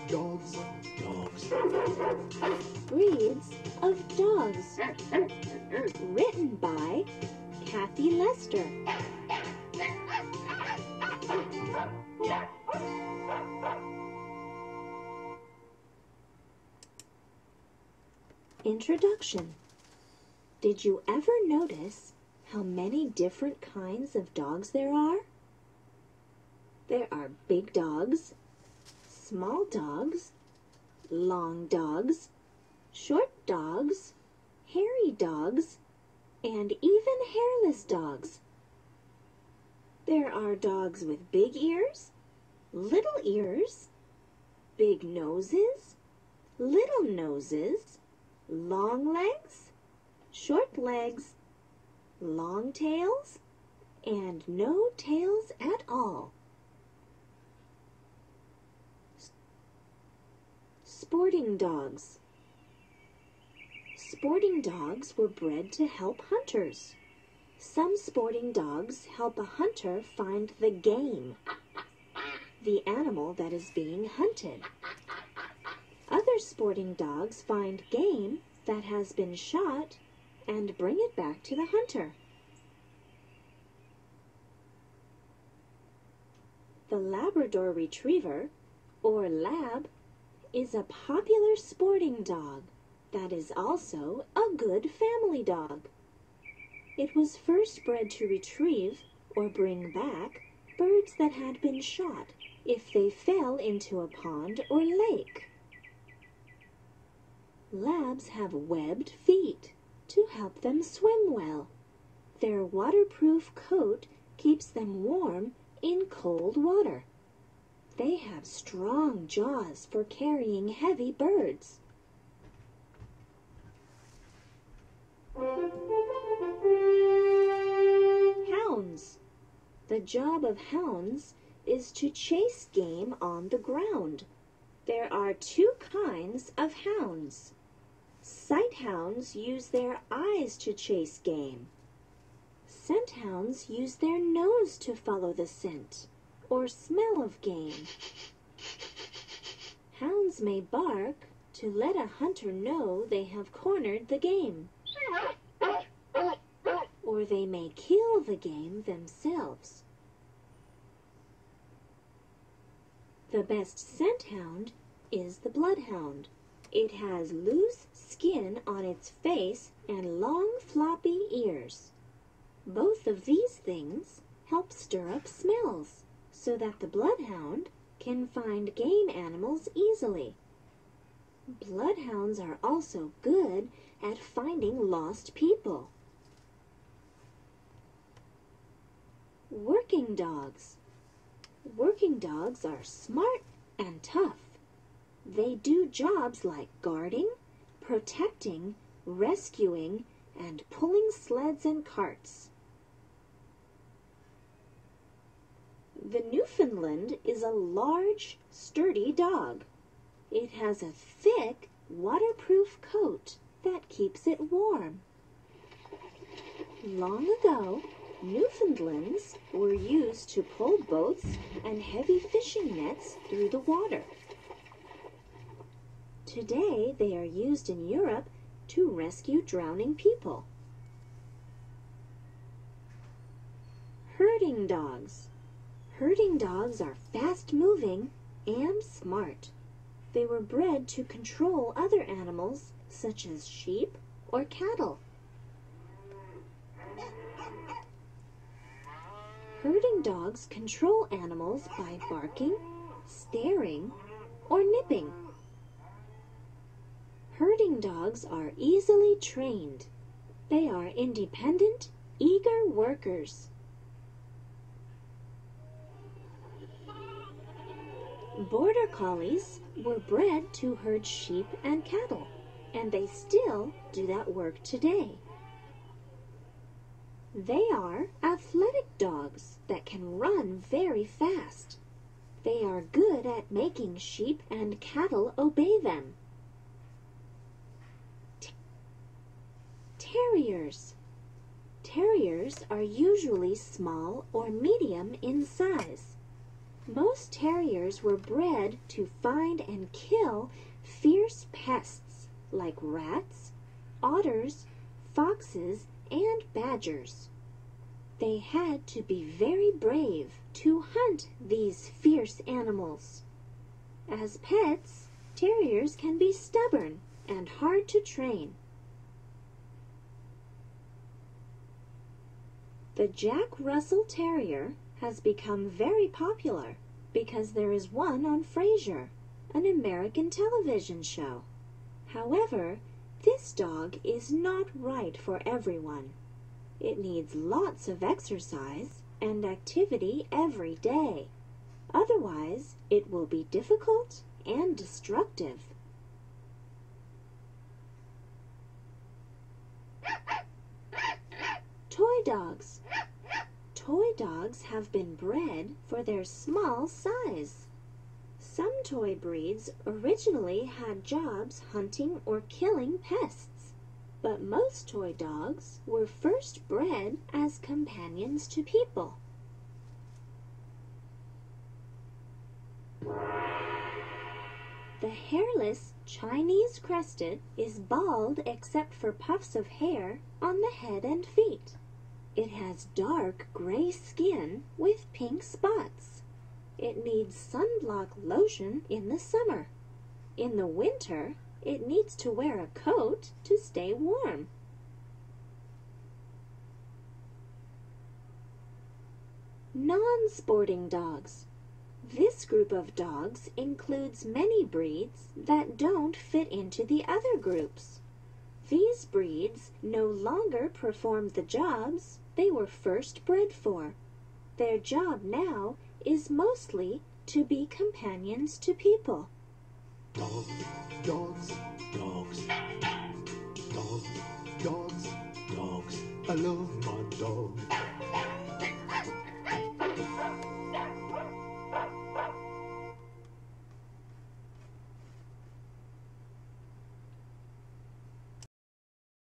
Dogs. Dogs. Breeds of Dogs. Written by Kathy Lester. Introduction. Did you ever notice how many different kinds of dogs there are? There are big dogs, small dogs, long dogs, short dogs, hairy dogs, and even hairless dogs. There are dogs with big ears, little ears, big noses, little noses, long legs, short legs, long tails, and no tails at all. Sporting dogs. Sporting dogs were bred to help hunters. Some sporting dogs help a hunter find the game, the animal that is being hunted. Other sporting dogs find game that has been shot and bring it back to the hunter. The Labrador Retriever, or Lab, is a popular sporting dog that is also a good family dog. It was first bred to retrieve or bring back birds that had been shot if they fell into a pond or lake. Labs have webbed feet to help them swim well. Their waterproof coat keeps them warm in cold water. They have strong jaws for carrying heavy birds. Hounds. The job of hounds is to chase game on the ground. There are two kinds of hounds. Sight hounds use their eyes to chase game. Scent hounds use their nose to follow the scent or smell of game. Hounds may bark to let a hunter know they have cornered the game, or they may kill the game themselves. The best scent hound is the bloodhound. It has loose skin on its face and long floppy ears. Both of these things help stir up smells so that the bloodhound can find game animals easily. Bloodhounds are also good at finding lost people. Working dogs. Working dogs are smart and tough. They do jobs like guarding, protecting, rescuing, and pulling sleds and carts. The Newfoundland is a large, sturdy dog. It has a thick, waterproof coat that keeps it warm. Long ago, Newfoundlands were used to pull boats and heavy fishing nets through the water. Today, they are used in Europe to rescue drowning people. Herding dogs. Herding dogs are fast-moving and smart. They were bred to control other animals such as sheep or cattle. Herding dogs control animals by barking, staring, or nipping. Herding dogs are easily trained. They are independent, eager workers. Border Collies were bred to herd sheep and cattle, and they still do that work today. They are athletic dogs that can run very fast. They are good at making sheep and cattle obey them. Terriers. Terriers are usually small or medium in size. Most terriers were bred to find and kill fierce pests like rats, otters, foxes, and badgers. They had to be very brave to hunt these fierce animals. As pets, terriers can be stubborn and hard to train. The Jack Russell Terrier has become very popular because there is one on Frasier, an American television show. However, this dog is not right for everyone. It needs lots of exercise and activity every day. Otherwise, it will be difficult and destructive. Toy dogs. Toy dogs have been bred for their small size. Some toy breeds originally had jobs hunting or killing pests, but most toy dogs were first bred as companions to people. The hairless Chinese crested is bald except for puffs of hair on the head and feet. It has dark gray skin with pink spots. It needs sunblock lotion in the summer. In the winter, it needs to wear a coat to stay warm. Non-sporting dogs. This group of dogs includes many breeds that don't fit into the other groups. These breeds no longer perform the jobs they were first bred for. Their job now is mostly to be companions to people. Dogs, dogs, dogs. Dogs, dogs, dogs. I love my dog.